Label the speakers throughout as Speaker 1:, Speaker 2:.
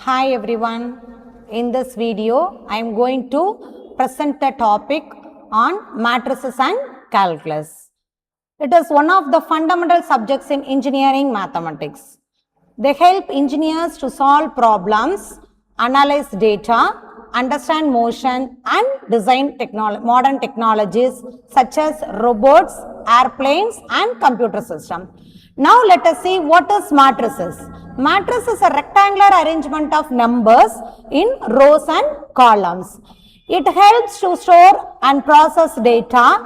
Speaker 1: Hi everyone, in this video I am going to present the topic on matrices and calculus. It is one of the fundamental subjects in engineering mathematics. They help engineers to solve problems, analyze data, understand motion and design modern technologies such as robots, airplanes and computer systems. Now let us see what is matrices. Matrix is a rectangular arrangement of numbers in rows and columns. It helps to store and process data.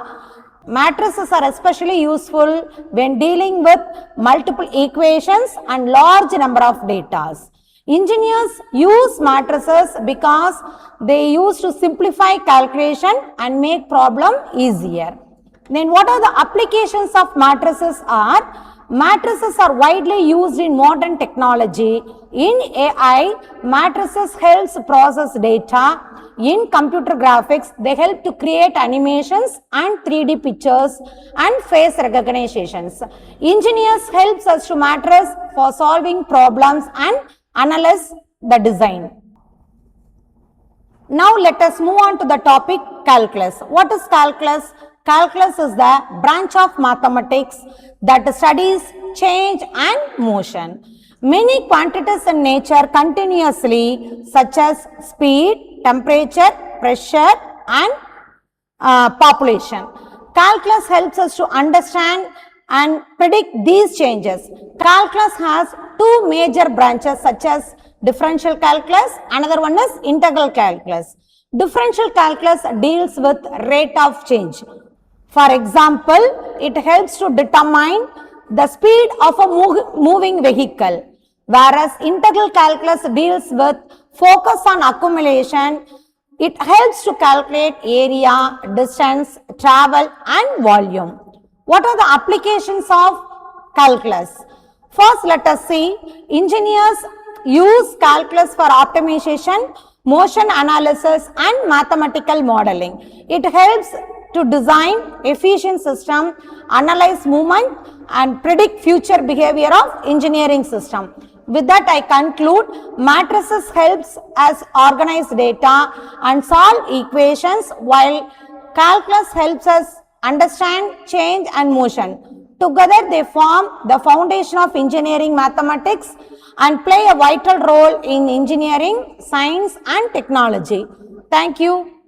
Speaker 1: Matrices are especially useful when dealing with multiple equations and large number of data. Engineers use matrices because they use to simplify calculation and make problem easier. Then what are the applications of matrices are? Matrices are widely used in modern technology. In AI, matrices helps process data. In computer graphics, they help to create animations and 3D pictures and face recognitions. Engineers helps us to matrices for solving problems and analyze the design. Now let us move on to the topic calculus. What is calculus? Calculus is the branch of mathematics that studies change and motion. Many quantities in nature continuously, such as speed, temperature, pressure and population. Calculus helps us to understand and predict these changes. Calculus has two major branches such as differential calculus, another one is integral calculus. Differential calculus deals with rate of change. For example, it helps to determine the speed of a moving vehicle, whereas integral calculus deals with focus on accumulation. It helps to calculate area, distance, travel and volume. What are the applications of calculus? First, let us see. Engineers use calculus for optimization, motion analysis and mathematical modeling. It helps to design efficient system, analyze movement and predict future behavior of engineering system. With that I conclude, matrices helps us organize data and solve equations, while calculus helps us understand change and motion. Together they form the foundation of engineering mathematics and play a vital role in engineering, science and technology. Thank you.